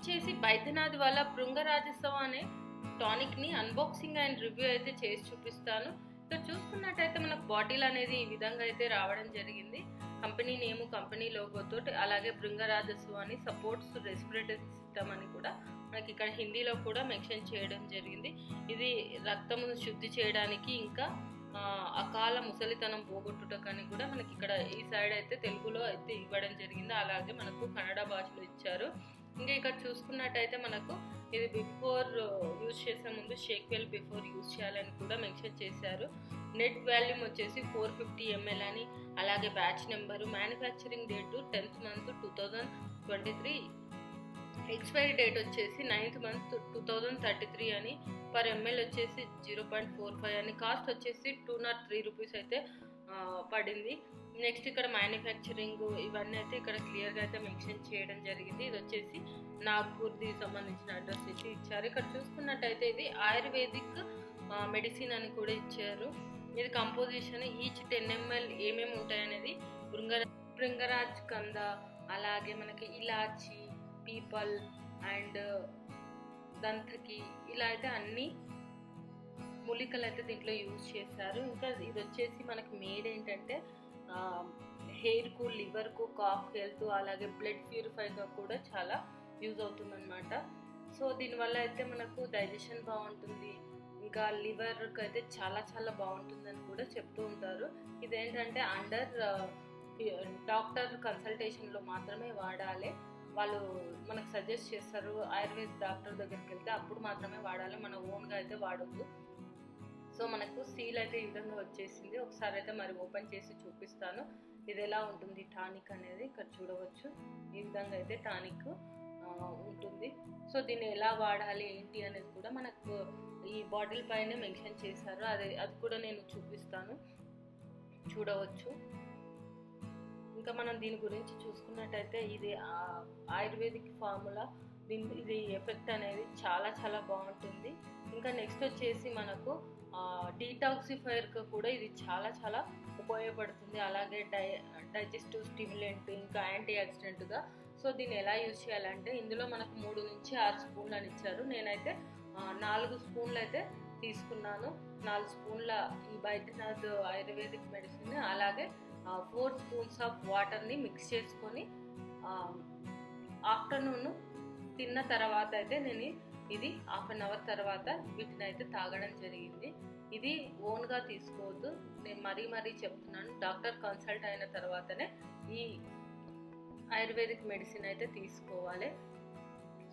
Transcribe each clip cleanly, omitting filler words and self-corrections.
వచ్చేసి బైద్యనాథ్ వాళ్ళ భృంగరాజస్వం అనే టానిక్ని అన్బాక్సింగ్ అండ్ రివ్యూ అయితే చేసి చూపిస్తాను. ఇక్కడ చూసుకున్నట్టయితే మనకు బాటిల్ అనేది ఈ విధంగా అయితే రావడం జరిగింది. కంపెనీ నేము, కంపెనీ లోగోతో, అలాగే భృంగరాజస్వం అని సపోర్ట్స్ రెస్పిరేటరీ సిస్టమ్ అని కూడా మనకి ఇక్కడ హిందీలో కూడా మెన్షన్ చేయడం జరిగింది. ఇది రక్తమును శుద్ధి చేయడానికి, ఇంకా అకాల ముసలితనం పోగొట్టుటకని కూడా మనకి ఇక్కడ ఈ సైడ్ అయితే తెలుగులో అయితే ఇవ్వడం జరిగింది. అలాగే మనకు కన్నడ భాషలో ఇచ్చారు. ఇంకా ఇక్కడ చూసుకున్నట్టయితే మనకు ఇది బిఫోర్ యూజ్ చేసే ముందు షేక్ వెల్ బిఫోర్ యూజ్ చేయాలని కూడా మెన్షన్ చేశారు. నెట్ వాల్యూమ్ వచ్చేసి 450 ml అని, అలాగే batch number, manufacturing date 10th month 2023, expiry date వచ్చేసి 9th month 2033 అని, పర్ ఎంఎల్ వచ్చేసి 0.45 అని, కాస్ట్ వచ్చేసి 203 రూపీస్ అయితే పడింది. నెక్స్ట్ ఇక్కడ మ్యానుఫ్యాక్చరింగ్ ఇవన్నీ అయితే ఇక్కడ క్లియర్గా అయితే మెన్షన్ చేయడం జరిగింది. ఇది వచ్చేసి నాగ్పూర్ది సంబంధించిన అడ్రస్ అయితే ఇచ్చారు. ఇక్కడ చూసుకున్నట్టయితే ఇది ఆయుర్వేదిక్ మెడిసిన్ అని కూడా ఇచ్చారు. ఇది కంపోజిషన్ ఈచ్ 10 ml ఏమేమి ఉంటాయనేది భృంగరాజ్ కంద, అలాగే మనకి ఇలాచి, పీపల్ అండ్ దంతకి, ఇలా అయితే అన్ని మూలికలు అయితే దీంట్లో యూజ్ చేశారు. ఇంకా ఇది వచ్చేసి మనకి మేడ్ ఏంటంటే హెయిర్కు, లివర్కు, కాఫ్ హెల్త్, అలాగే బ్లడ్ ప్యూరిఫైగా కూడా చాలా యూజ్ అవుతుందన్నమాట. సో దీనివల్ల అయితే మనకు డైజెషన్ బాగుంటుంది, ఇంకా లివర్కి అయితే చాలా చాలా బాగుంటుందని కూడా చెప్తూ ఉంటారు. ఇదేంటంటే అండర్ డాక్టర్ కన్సల్టేషన్లో మాత్రమే వాడాలి. వాళ్ళు మనకు సజెస్ట్ చేస్తారు. ఆయుర్వేద డాక్టర్ దగ్గరికి వెళ్తే అప్పుడు మాత్రమే వాడాలి, మన ఓన్గా అయితే వాడద్దు. సో మనకు సీల్ అయితే ఈ విధంగా వచ్చేసింది. ఒకసారి అయితే మరి ఓపెన్ చేసి చూపిస్తాను ఇది ఎలా ఉంటుంది టానిక్ అనేది. ఇక్కడ చూడవచ్చు ఈ విధంగా అయితే టానిక్ ఉంటుంది. సో దీన్ని ఎలా వాడాలి ఏంటి అనేది కూడా మనకు ఈ బాటిల్ పైన మెన్షన్ చేశారు. అది కూడా నేను చూపిస్తాను, చూడవచ్చు. ఇంకా మనం దీని గురించి చూసుకున్నట్టయితే ఇది ఆయుర్వేదిక్ ఫార్ములా, ఇది ఎఫెక్ట్ అనేది చాలా చాలా బాగుంటుంది. ఇంకా నెక్స్ట్ వచ్చేసి మనకు డీటాక్సిఫైర్గా కూడా ఇది చాలా చాలా ఉపయోగపడుతుంది. అలాగే డైజెస్టివ్ స్టిమ్యులెంట్, ఇంకా యాంటీ ఆక్సిడెంట్గా. సో దీన్ని ఎలా యూజ్ చేయాలంటే ఇందులో మనకు 3 నుంచి 6 స్పూన్లు అని ఇచ్చారు. నేనైతే 4 స్పూన్లు అయితే తీసుకున్నాను. 4 స్పూన్ల ఈ బైద్యనాథ్ ఆయుర్వేదిక్ మెడిసిన్, అలాగే 4 స్పూన్స్ ఆఫ్ వాటర్ని మిక్స్ చేసుకొని ఆఫ్టర్నూన్ తిన్న తర్వాత అయితే నేను ఇది 1/2 hour తర్వాత వీటిని అయితే తాగడం జరిగింది. ఇది ఓన్గా తీసుకోవద్దు, నేను మరీ చెప్తున్నాను. డాక్టర్ కన్సల్ట్ అయిన తర్వాతనే ఈ ఆయుర్వేదిక్ మెడిసిన్ అయితే తీసుకోవాలి.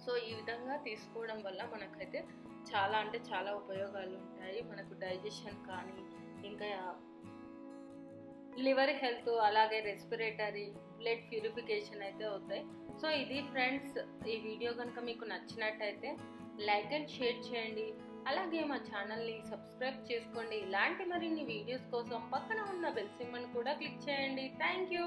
సో ఈ విధంగా తీసుకోవడం వల్ల మనకైతే చాలా అంటే చాలా ఉపయోగాలు ఉంటాయి. మనకు డైజెషన్ కానీ, ఇంకా లివర్ హెల్త్, అలాగే రెస్పిరేటరీ, బ్లడ్ ప్యూరిఫికేషన్ అయితే అవుతాయి. సో ఇది ఫ్రెండ్స్, ఈ వీడియో కనుక మీకు నచ్చినట్టయితే లైక్ అండ్ షేర్ చేయండి. అలాగే మా ఛానల్ని సబ్స్క్రైబ్ చేసుకోండి. ఇలాంటి మరిన్ని వీడియోస్ కోసం పక్కన ఉన్న బెల్ సింబల్ని కూడా క్లిక్ చేయండి. Thank you.